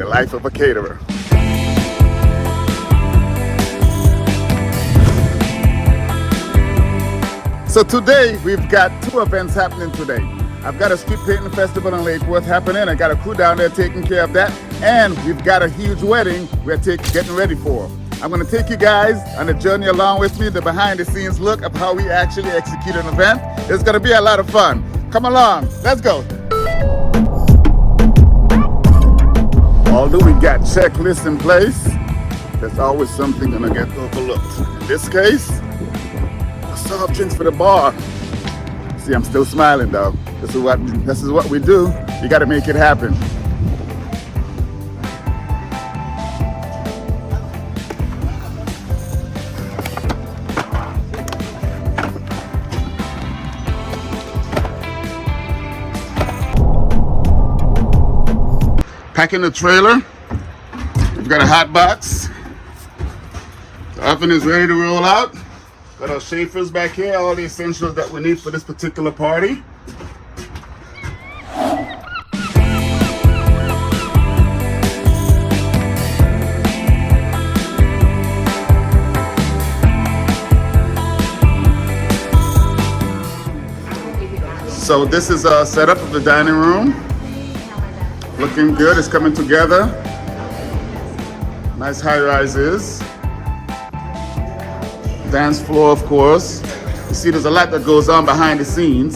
the life of a caterer. So today we've got 2 events happening today. I've got a street painting festival in Lake Worth happening. I got a crew down there taking care of that. And we've got a huge wedding we're getting ready for. I'm gonna take you guys on a journey along with me, the behind the scenes look of how we actually execute an event. It's gonna be a lot of fun. Come along, let's go. Although we got checklists in place, there's always something gonna get overlooked. In this case, soft drinks for the bar. See, I'm still smiling though. This is what we do. You got to make it happen. Packing the trailer. We've got a hot box. The oven is ready to roll out. Got our chafers back here, all the essentials that we need for this particular party. So this is a setup of the dining room. Looking good, it's coming together. Nice high rises. Dance floor, of course. You see, there's a lot that goes on behind the scenes.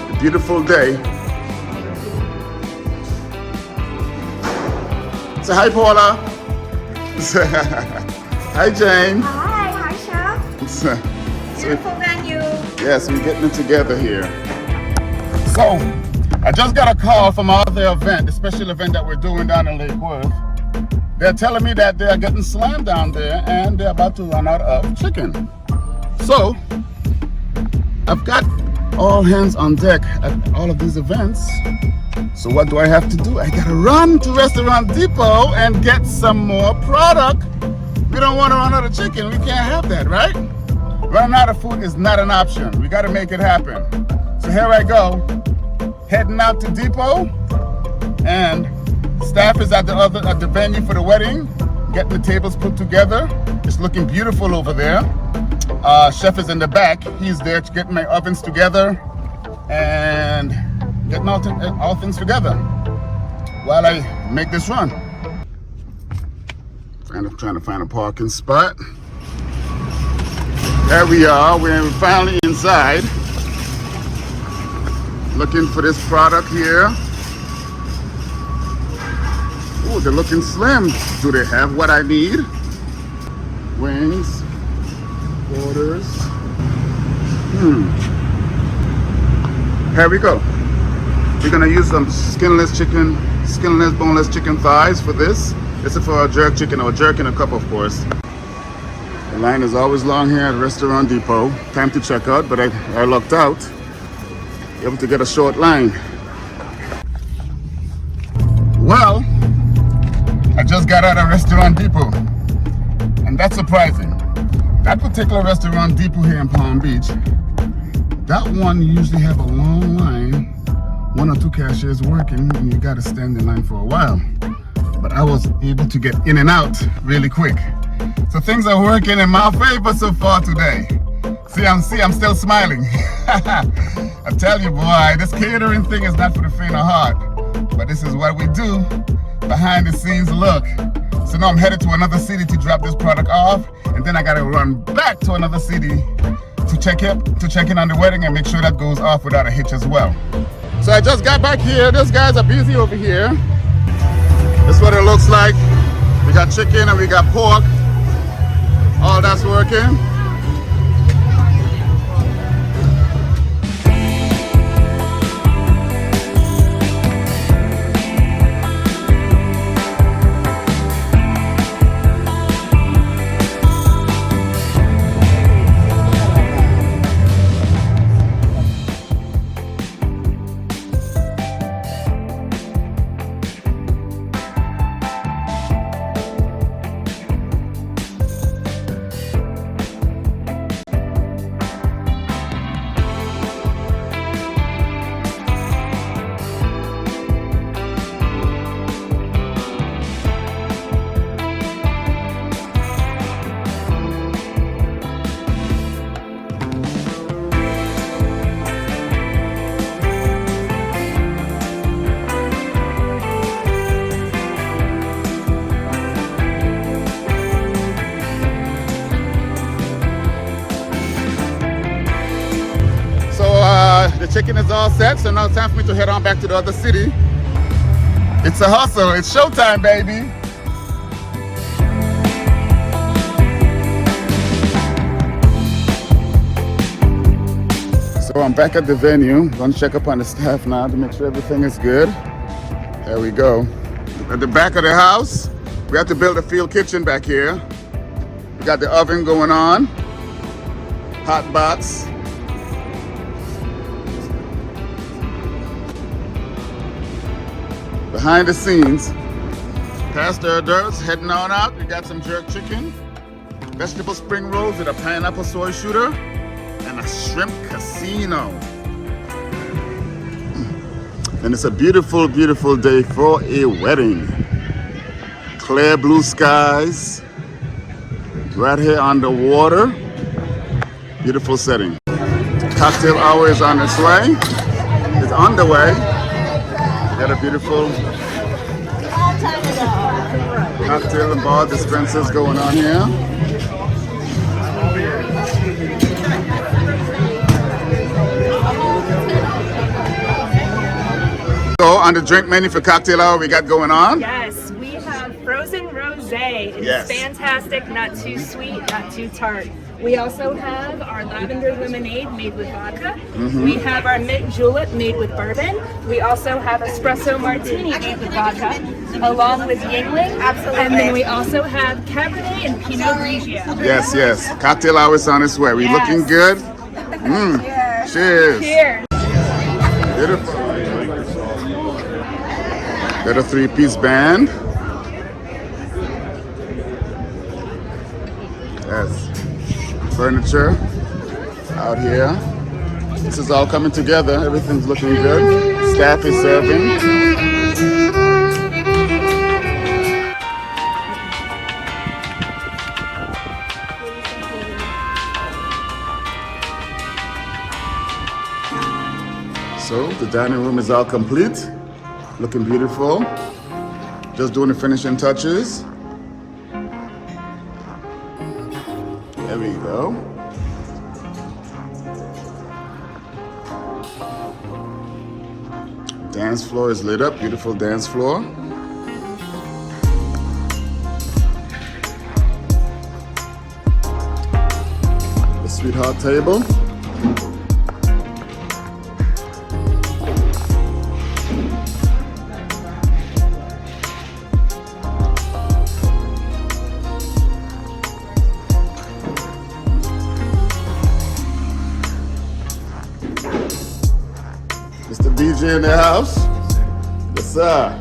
A beautiful day. Say hi, Paula. Hi, Jane. Hi, Chef. Beautiful venue. Yes, we're getting it together here. So, I just got a call from our other event, the special event that we're doing down in Lake Worth. They're telling me that they're getting slammed down there and they're about to run out of chicken. So, I've got all hands on deck at all of these events. So what do I have to do? I gotta run to Restaurant Depot and get some more product. We don't want to run out of chicken. We can't have that, right? Running out of food is not an option. We gotta make it happen. So here I go, heading out to Depot, and staff is at the venue for the wedding, getting the tables put together. It's looking beautiful over there. Chef is in the back. He's there getting my ovens together and getting all things together while I make this run. Trying to find a parking spot. There we are. We're finally inside. Looking for this product here. Oh, they're looking slim. Do they have what I need? Wings, quarters. Here we go. We're gonna use some skinless, boneless chicken thighs for this. This is for a jerk chicken or jerk in a cup, of course. The line is always long here at Restaurant Depot. Time to check out, but I lucked out. Able to get a short line. Well, I just got out of Restaurant Depot, and that's surprising. That particular Restaurant Depot here in Palm Beach, that one usually have a long line, 1 or 2 cashiers working, and you got to stand in line for a while. But I was able to get in and out really quick. So things are working in my favor so far today. See, I'm still smiling. I tell you, boy, this catering thing is not for the faint of heart. But this is what we do, behind the scenes look. So now I'm headed to another city to drop this product off, and then I gotta run back to another city to check in on the wedding and make sure that goes off without a hitch as well. So I just got back here. Those guys are busy over here. This is what it looks like. We got chicken and we got pork. All that's working. The chicken is all set, so now it's time for me to head on back to the other city. It's a hustle. It's showtime, baby. So I'm back at the venue. I'm going to check up on the staff now to make sure everything is good. There we go. At the back of the house, we have to build a field kitchen back here. We got the oven going on, hot box. Behind the scenes, past the hors d'oeuvres, heading on out. We got some jerk chicken, vegetable spring rolls with a pineapple soy shooter, and a shrimp casino. And it's a beautiful, beautiful day for a wedding. Clear blue skies, right here on the water. Beautiful setting. Cocktail hour is on its way. It's on the way. Got a beautiful cocktail and bar dispensers going on here. So on the drink menu for cocktail hour, we got going on. Yes, we have frozen rosé. It's Yes. fantastic, not too sweet, not too tart. We also have our lavender lemonade made with vodka. We have our mint julep made with bourbon. We also have espresso martini made with vodka, along with Yingling. Absolutely. And then we also have Cabernet and Pinot Grigio. Yes, yes. Cocktail hour is on its way. We Yes. looking good? Cheers. Cheers. Beautiful. Got a three-piece band. Yes. Furniture out here. This is all coming together. Everything's looking good. Staff is serving. So the dining room is all complete. Looking beautiful. Just doing the finishing touches. There we go. Dance floor is lit up. Beautiful dance floor. The sweetheart table. Mr. DJ in the house. Yes, sir.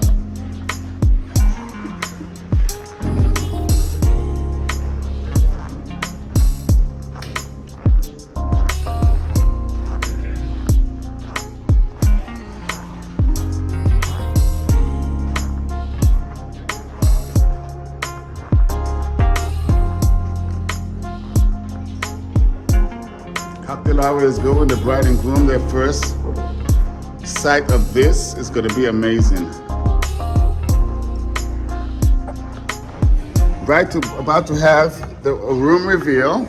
Cocktail hour is going. The bride and groom, their first sight of this is going to be amazing. About to have the room reveal.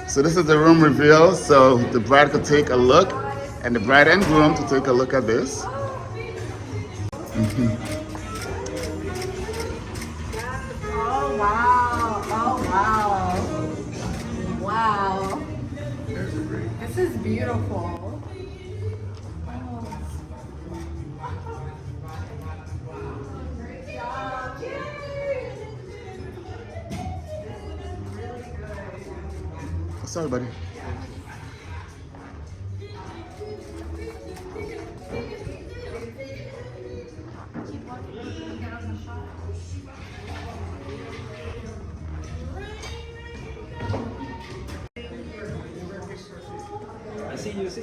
So this is the room reveal. So the bride could take a look, and the bride and groom to take a look at this. Oh wow! Oh wow! Wow! This is beautiful. Sorry, buddy. I see you. This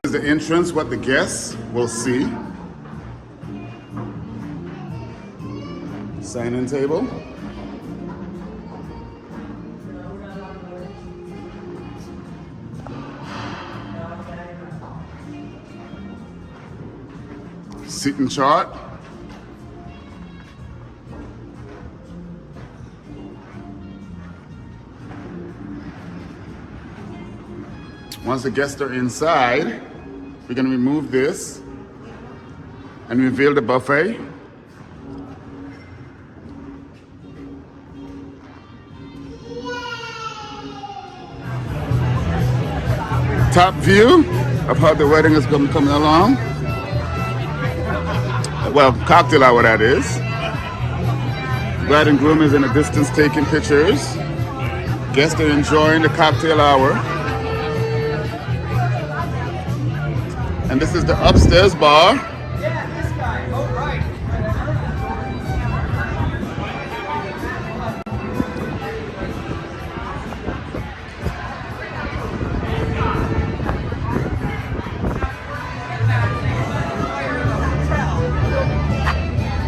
is the entrance, what the guests will see. Sign-in table. Seating chart. Once the guests are inside, we're gonna remove this and reveal the buffet. Top view of how the wedding is coming along. Well, cocktail hour that is. Bride and groom is in the distance taking pictures. Guests are enjoying the cocktail hour. And this is the upstairs bar.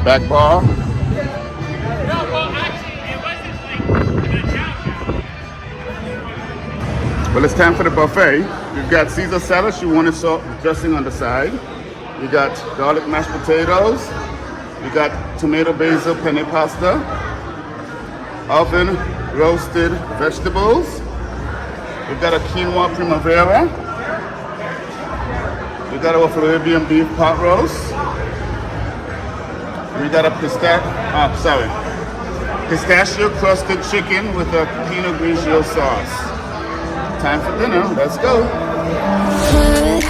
Back bar. No, well, actually, it wasn't like the chow. Well, it's time for the buffet. You've got Caesar salad, you wanted salt dressing on the side. You got garlic mashed potatoes. You got tomato basil penne pasta. Oven roasted vegetables. We've got a quinoa primavera. We got our Floribbean beef pot roast. We got a pistachio crusted chicken with a Pinot Grigio sauce. Time for dinner, let's go. Put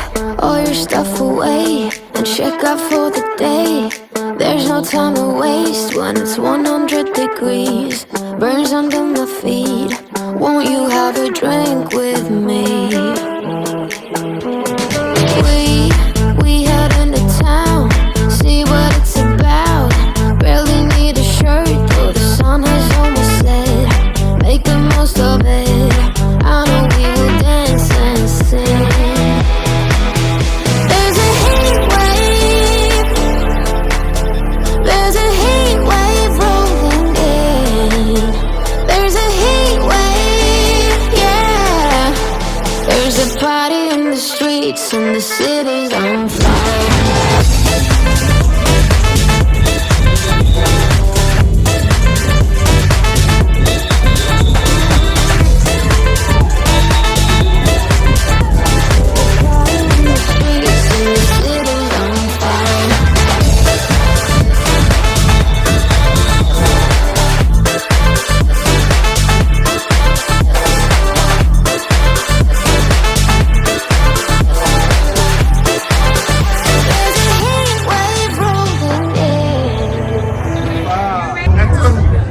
all your stuff away and check out for the day. There's no time to waste when it's 100 degrees. Burns under my feet. Won't you have a drink with me? We head into town, see what it's about. Barely need a shirt, though the sun has almost set. Make the most of it. I know we will dance and sing. There's a heat wave. There's a heat wave rolling in. There's a heat wave, yeah. There's a party in the streets and the city's on fire.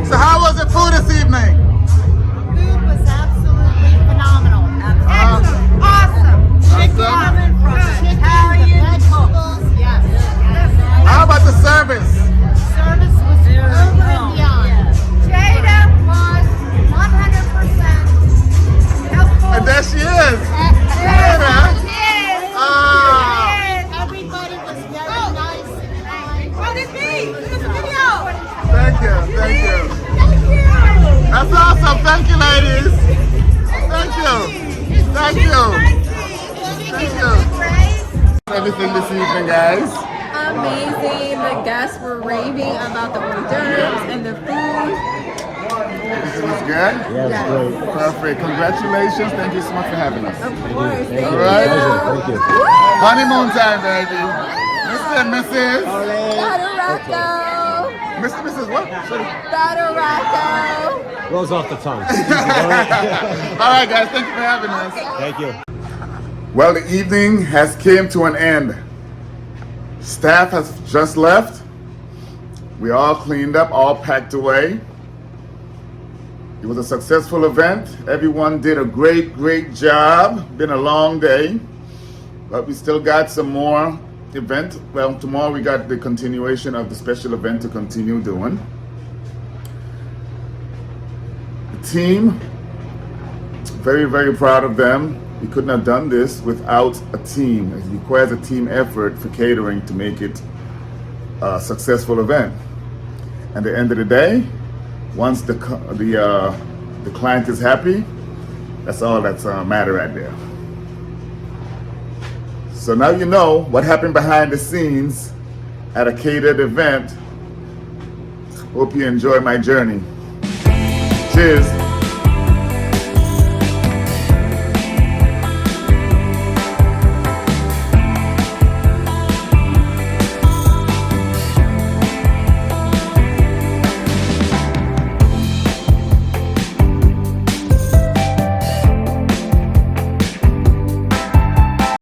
So how was the food this evening? Food was absolutely phenomenal. Awesome. Chicken coming from Italian vegetables. Yes. How about the service? Service was over and beyond. Jada was 100% helpful. And there she is. Jada. Everybody was very nice and kind. Oh, that's me. Look at the video. Thank you, thank you. Thank you. That's awesome, thank you ladies. Thank you. Thank you. Thank you. Everything this evening, guys. Amazing. The guests were raving about the hors d'oeuvres and the food. This was good? Yeah, it was great. Perfect. Congratulations. Thank you so much for having us. Of course. Thank All right. Thank you. Honeymoon time, baby. Mr. and Mrs. Rocco. Mr. and Mrs. what? Rocco. Rolls off the tongue. All right, guys. Thank you for having us. Thank you. Well, the evening has came to an end. Staff has just left. We all cleaned up, all packed away. It was a successful event. Everyone did a great job. Been a long day, but we still got some more event. Well, tomorrow we got the continuation of the special event to continue doing. The team, very proud of them. We couldn't have done this without a team. It requires a team effort for catering to make it a successful event. At the end of the day, once the client is happy, that's all that's matter right there. So now you know what happened behind the scenes at a catered event. Hope you enjoy my journey. Cheers.